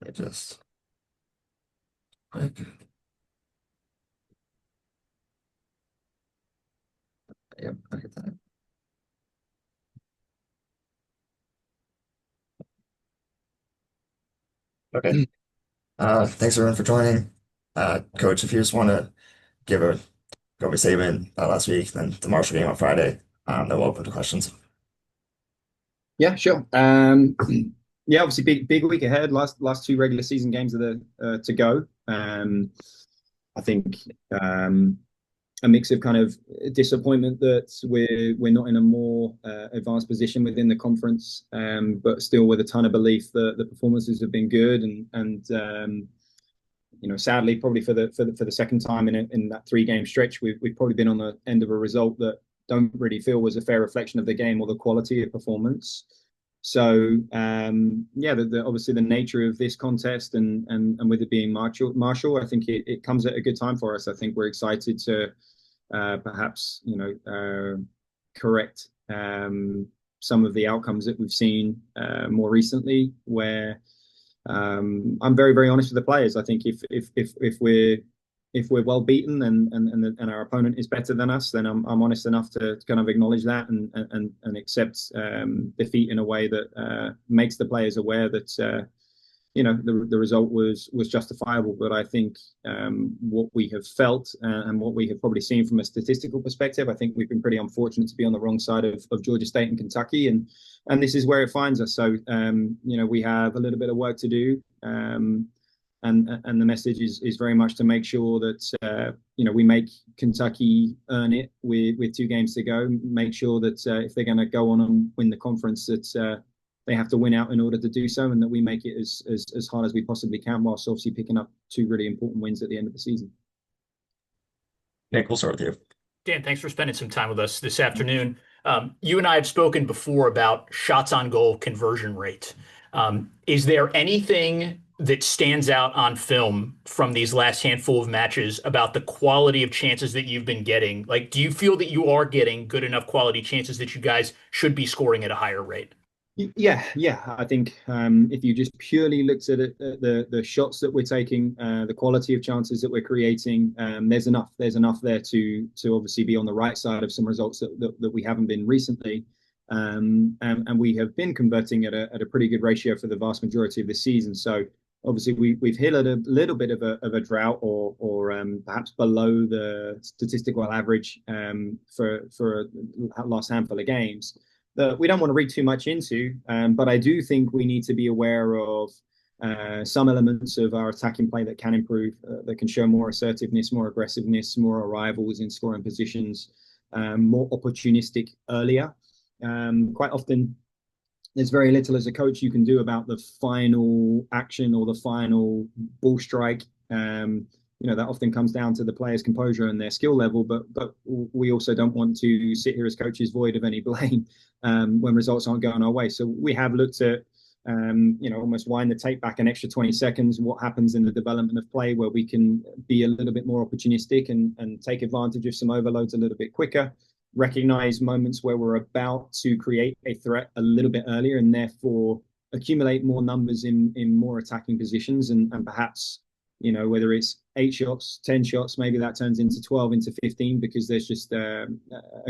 I just like, yep, I get that. Okay. Thanks everyone for joining. Coach, if you just want to give a go over Saban last week, then the Marshall game on Friday, then we'll open to questions. Yeah, sure. Yeah, obviously big week ahead. Last two regular season games are to go. I think a mix of kind of disappointment that we're not in a more advanced position within the conference, but still with a ton of belief that the performances have been good and sadly probably for the second time in that 3 game stretch we've probably been on the end of a result that don't really feel was a fair reflection of the game or the quality of performance. So yeah, obviously the nature of this contest and with it being Marshall, I think it comes at a good time for us. I think we're excited to perhaps correct some of the outcomes that we've seen more recently, where I'm very honest with the players. I think if we're well beaten and our opponent is better than us, then I'm honest enough to kind of acknowledge that and accept defeat in a way that makes the players aware that the result was justifiable. But I think what we have felt and what we have probably seen from a statistical perspective, I think we've been pretty unfortunate to be on the wrong side of Georgia State and Kentucky, and this is where it finds us. So we have a little bit of work to do. And the message is very much to make sure that we make Kentucky earn it with 2 games to go. Make sure that if they're going to go on and win the conference, that they have to win out in order to do so, and that we make it as hard as we possibly can, whilst obviously picking up 2 really important wins at the end of the season. Nick, we'll start with you. Dan, thanks for spending some time with us this afternoon. You and I have spoken before about shots on goal conversion rate. Is there anything that stands out on film from these last handful of matches about the quality of chances that you've been getting? Like, do you feel that you are getting good enough quality chances that you guys should be scoring at a higher rate? Yeah. I think if you just purely looked at it, the shots that we're taking, the quality of chances that we're creating, there's enough. There's enough there to obviously be on the right side of some results that we haven't been recently, and we have been converting at a pretty good ratio for the vast majority of the season. So obviously we've hit a little bit of a drought or perhaps below the statistical average for last handful of games that we don't want to read too much into. But I do think we need to be aware of some elements of our attacking play that can improve, that can show more assertiveness, more aggressiveness, more arrivals in scoring positions, more opportunistic earlier. Quite often, there's very little as a coach you can do about the final action or the final ball strike. That often comes down to the players' composure and their skill level, but we also don't want to sit here as coaches void of any blame when results aren't going our way. So we have looked at almost wind the tape back an extra 20 seconds, what happens in the development of play where we can be a little bit more opportunistic and take advantage of some overloads a little bit quicker, recognize moments where we're about to create a threat a little bit earlier, and therefore accumulate more numbers in more attacking positions, and perhaps whether it's 8 shots, 10 shots, maybe that turns into 12, into 15, because there's just a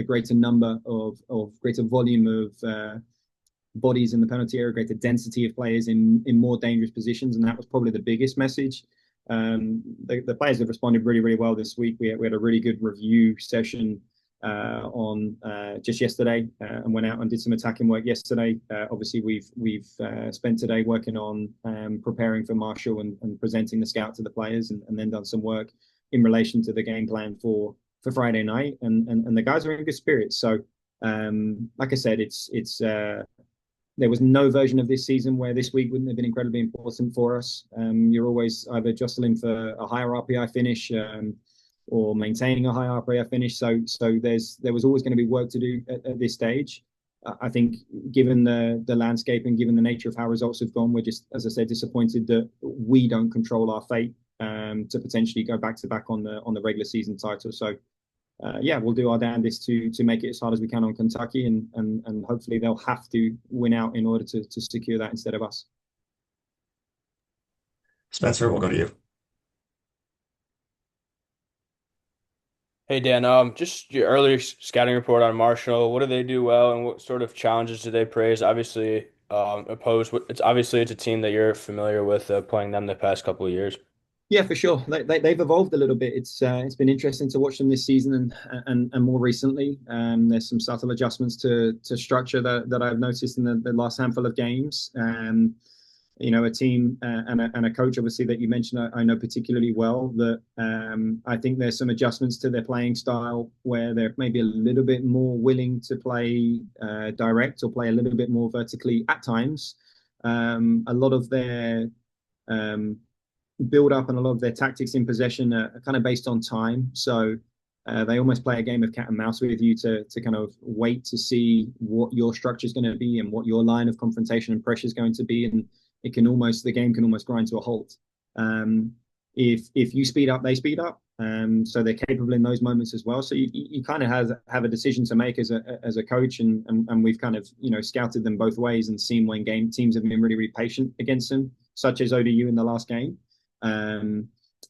greater number of greater volume of bodies in the penalty area, greater density of players in more dangerous positions. And that was probably the biggest message. The players have responded really well this week. We had a really good review session on just yesterday, and went out and did some attacking work yesterday. Obviously, we've spent today working on preparing for Marshall and presenting the scout to the players, and then done some work in relation to the game plan for Friday night. And the guys are in good spirits. So, like I said, it's there was no version of this season where this week wouldn't have been incredibly important for us. You're always either jostling for a higher RPI finish, or maintaining a high RPI finish. So there was always going to be work to do at this stage. I think given the landscape and given the nature of how results have gone, we're just, as I said, disappointed that we don't control our fate to potentially go back to back on the regular season title. So yeah, we'll do our damnedest to make it as hard as we can on Kentucky, and hopefully they'll have to win out in order to secure that instead of us. Spencer, we'll go to you. Hey Dan, just your earlier scouting report on Marshall. What do they do well, and what sort of challenges do they praise? Obviously, oppose. It's a team that you're familiar with, playing them the past couple of years. Yeah, for sure. They've evolved a little bit. It's been interesting to watch them this season and more recently. There's some subtle adjustments to structure that I've noticed in the last handful of games. A team and a coach, obviously, that you mentioned, I know particularly well. That I think there's some adjustments to their playing style where they're maybe a little bit more willing to play direct or play a little bit more vertically at times. A lot of their um, build up and a lot of their tactics in possession are kind of based on time. So they almost play a game of cat and mouse with you to kind of wait to see what your structure is going to be and what your line of confrontation and pressure is going to be. And the game can almost grind to a halt. If you speed up, they speed up. So they're capable in those moments as well. So you kind of have a decision to make as a coach, and we've kind of scouted them both ways and seen when teams have been really really patient against them, such as ODU in the last game, um,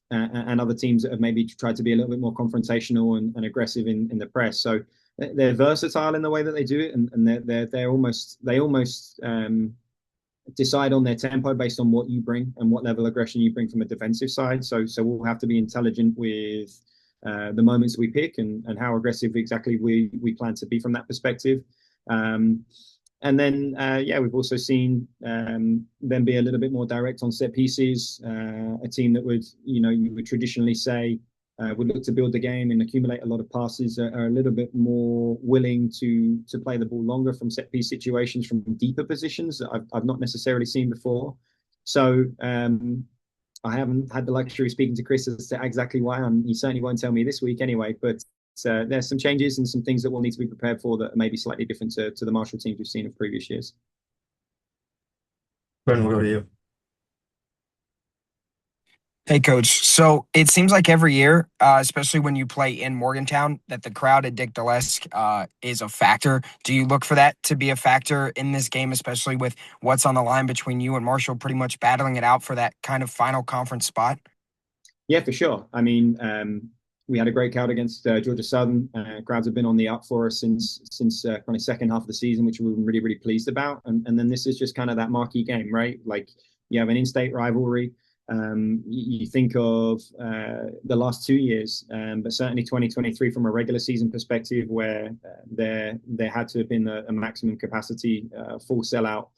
and other teams that have maybe tried to be a little bit more confrontational and aggressive in the press. So they're versatile in the way that they do it, and they almost decide on their tempo based on what you bring and what level of aggression you bring from a defensive side. So we'll have to be intelligent with the moments we pick and how aggressive exactly we plan to be from that perspective. And then, we've also seen them be a little bit more direct on set pieces. A team that you would traditionally say would look to build the game and accumulate a lot of passes are a little bit more willing to play the ball longer from set piece situations from deeper positions that I've not necessarily seen before. So I haven't had the luxury of speaking to Chris as to exactly why. He certainly won't tell me this week anyway, but there's some changes and some things that we'll need to be prepared for that may be slightly different to the Marshall teams we've seen of previous years. Brendan, we'll go to you. Hey, coach. So it seems like every year, especially when you play in Morgantown, that the crowd at Dick Gillespie is a factor. Do you look for that to be a factor in this game, especially with what's on the line between you and Marshall pretty much battling it out for that kind of final conference spot? Yeah, for sure. I mean, we had a great crowd against Georgia Southern. Crowds have been on the up for us since kind of second half of the season, which we were really, really pleased about. And then this is just kind of that marquee game, right? Like you have an in-state rivalry. You think of the last 2 years, but certainly 2023 from a regular season perspective, where there had to have been a maximum capacity, full sellout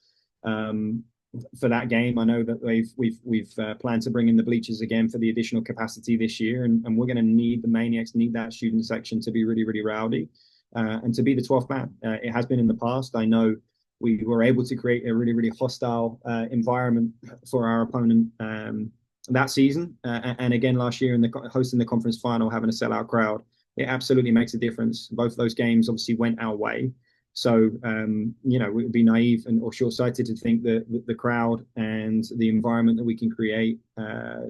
for that game. I know that we've planned to bring in the bleachers again for the additional capacity this year, and we're going to need the Maniacs, need that student section to be really really rowdy, and to be the 12th man. It has been in the past. I know we were able to create a really, really hostile environment for our opponent that season. And again, last year in hosting the conference final, having a sellout crowd, it absolutely makes a difference. Both those games obviously went our way. So, it would be naive or short-sighted to think that the crowd and the environment that we can create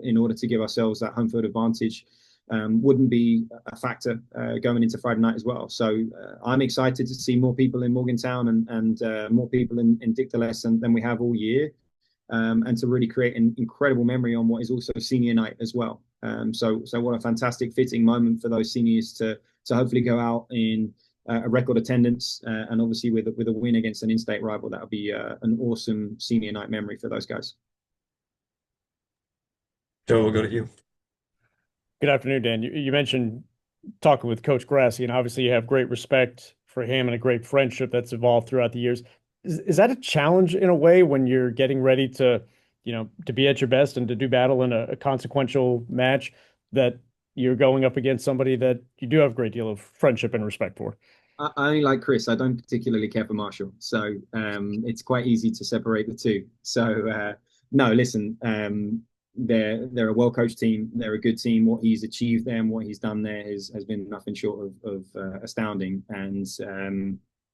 in order to give ourselves that home field advantage wouldn't be a factor going into Friday night as well. So I'm excited to see more people in Morgantown and more people in Dick Gillespie than we have all year, and to really create an incredible memory on what is also senior night as well. So what a fantastic fitting moment for those seniors to hopefully go out in a record attendance, and obviously with a win against an in-state rival. That would be an awesome senior night memory for those guys. Joe, we'll go to you. Good afternoon, Dan. You mentioned talking with Coach Grassi, and obviously you have great respect for him and a great friendship that's evolved throughout the years. Is that a challenge in a way when you're getting ready to be at your best and to do battle in a consequential match, that you're going up against somebody that you do have a great deal of friendship and respect for? I only like Chris. I don't particularly care for Marshall, so it's quite easy to separate the two. So no, listen, they're a well-coached team. They're a good team. What he's achieved there and what he's done there has been nothing short of astounding. And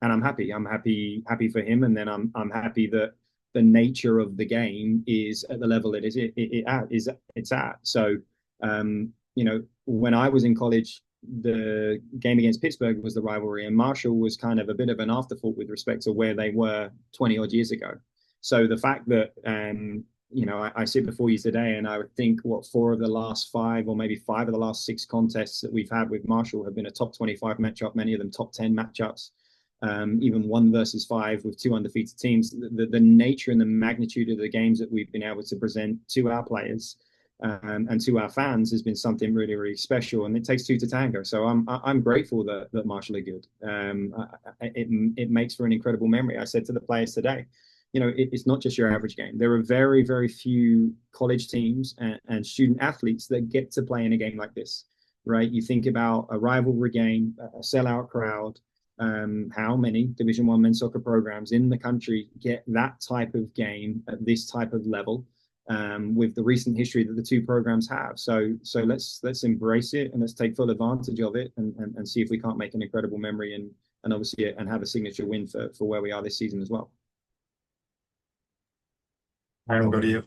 I'm happy. I'm happy for him. And then I'm happy that the nature of the game is at the level it's at. So when I was in college, the game against Pittsburgh was the rivalry, and Marshall was kind of a bit of an afterthought with respect to where they were 20 odd years ago. So the fact that I sit before you today, and I would think what 4 of the last 5, or maybe 5 of the last 6 contests that we've had with Marshall have been a top 25 matchup, many of them top 10 matchups. Even 1 versus 5 with 2 undefeated teams. The nature and the magnitude of the games that we've been able to present to our players and to our fans has been something really, really special. And it takes 2 to tango. So I'm grateful that Marshall are good. It makes for an incredible memory. I said to the players today, it's not just your average game. There are very, very few college teams and student athletes that get to play in a game like this, right? You think about a rivalry game, a sellout crowd. How many Division I men's soccer programs in the country get that type of game at this type of level, with the recent history that the 2 programs have? So let's embrace it, and let's take full advantage of it, and see if we can't make an incredible memory and obviously and have a signature win for where we are this season as well. Aaron, we'll go to you.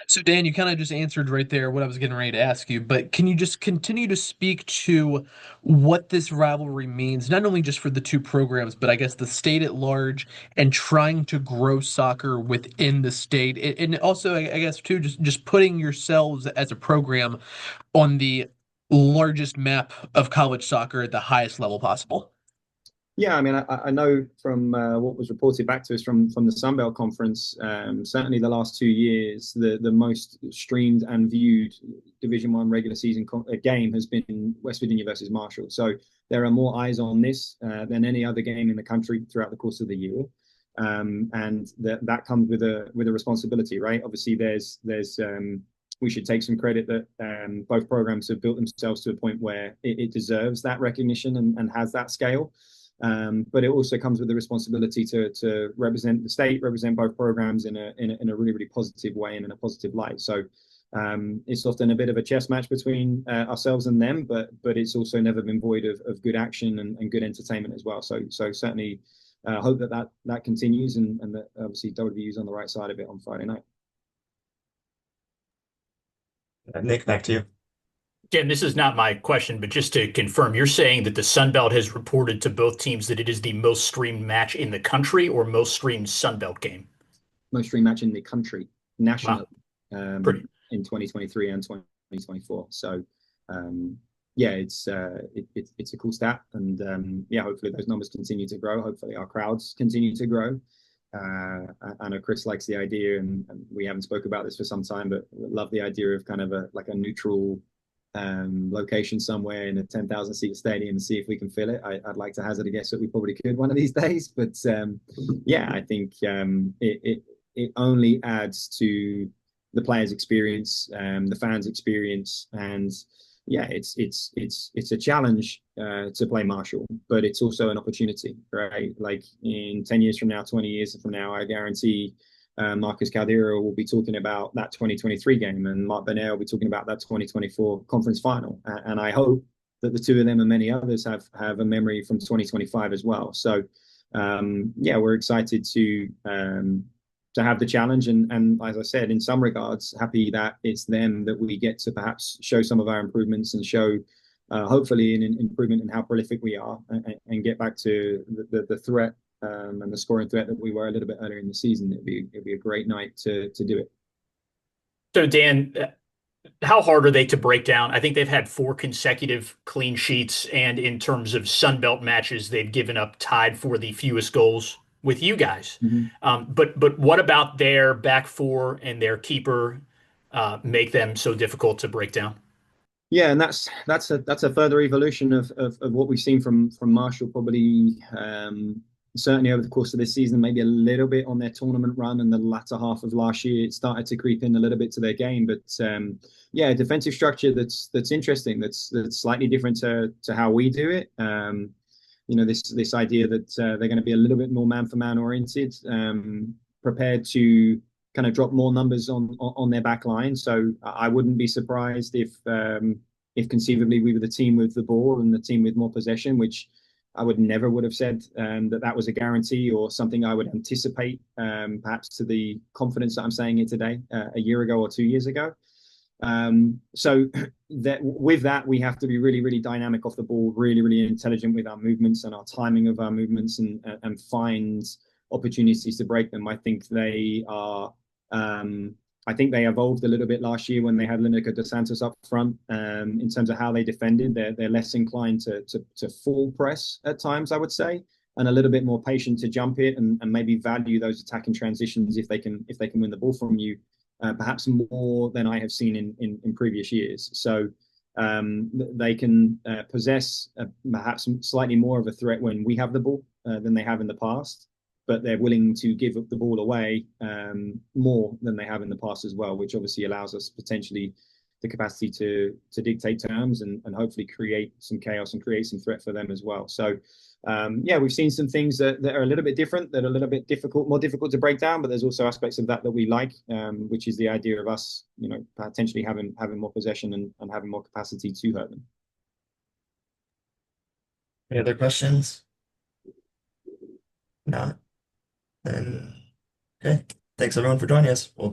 So, Dan, you kind of just answered right there what I was getting ready to ask you, but can you just continue to speak to what this rivalry means, not only just for the 2 programs, but I guess the state at large, and trying to grow soccer within the state? And also, I guess, too, just putting yourselves as a program on the largest map of college soccer at the highest level possible. Yeah, I mean, I know from what was reported back to us from the Sun Belt Conference, certainly the last 2 years, the most streamed and viewed Division I regular season game has been West Virginia versus Marshall. So there are more eyes on this than any other game in the country throughout the course of the year, and that comes with a responsibility, right? Obviously, we should take some credit that both programs have built themselves to a point where it deserves that recognition and has that scale. But it also comes with the responsibility to represent the state, represent both programs in a really, really positive way and in a positive light. So it's often a bit of a chess match between ourselves and them, but it's also never been void of good action and good entertainment as well. So certainly hope that continues, and that obviously WVU is on the right side of it on Friday night. Nick, back to you. Dan, this is not my question, but just to confirm, you're saying that the Sun Belt has reported to both teams that it is the most streamed match in the country, or most streamed Sun Belt game? Most streamed match in the country, nationally, Wow. In 2023 and 2024. So yeah, it's a cool stat, and yeah, hopefully those numbers continue to grow. Hopefully our crowds continue to grow. I know Chris likes the idea, and we haven't spoke about this for some time, but love the idea of kind of a neutral location somewhere in a 10,000 seat stadium and see if we can fill it. I'd like to hazard a guess that we probably could one of these days, but yeah, I think it only adds to the players' experience, the fans' experience, and yeah, it's a challenge to play Marshall, but it's also an opportunity, right? Like in 10 years from now, 20 years from now, I guarantee Marcus Caldera will be talking about that 2023 game, and Mark Bernal will be talking about that 2024 conference final. And I hope that the 2 of them and many others have a memory from 2025 as well. So yeah, we're excited to have the challenge, and as I said, in some regards, happy that it's them that we get to perhaps show some of our improvements and show hopefully an improvement in how prolific we are, and get back to the threat and the scoring threat that we were a little bit earlier in the season. It'd be a great night to do it. So Dan, how hard are they to break down? I think they've had 4 consecutive clean sheets, and in terms of Sun Belt matches, they've given up tied for the fewest goals with you guys. Mm-hmm. But what about their back 4 and their keeper make them so difficult to break down? Yeah, and that's a further evolution of what we've seen from Marshall, probably certainly over the course of this season, maybe a little bit on their tournament run, and the latter half of last year it started to creep in a little bit to their game. But yeah, a defensive structure that's interesting, that's slightly different to how we do it. This idea that they're going to be a little bit more man for man oriented, prepared to kind of drop more numbers on their back line. So I wouldn't be surprised if conceivably we were the team with the ball and the team with more possession, which I would have said that was a guarantee or something I would anticipate, perhaps to the confidence that I'm saying it today, a year ago or 2 years ago. So that with that, we have to be really, really dynamic off the ball, really, really intelligent with our movements and our timing of our movements, and find opportunities to break them. I think they are I think they evolved a little bit last year when they had Lineker dos Santos up front. In terms of how they defended, they're less inclined to full press at times, I would say, and a little bit more patient to jump it and maybe value those attacking transitions if they can win the ball from you, perhaps more than I have seen in previous years. So they can possess perhaps slightly more of a threat when we have the ball than they have in the past, but they're willing to give the ball away more than they have in the past as well, which obviously allows us potentially the capacity to dictate terms and hopefully create some chaos and create some threat for them as well. So yeah, we've seen some things that are a little bit different, that are a little bit more difficult to break down, but there's also aspects of that we like, which is the idea of us, potentially having more possession and having more capacity to hurt them. Any other questions? Not. Then, okay. Thanks everyone for joining us. We'll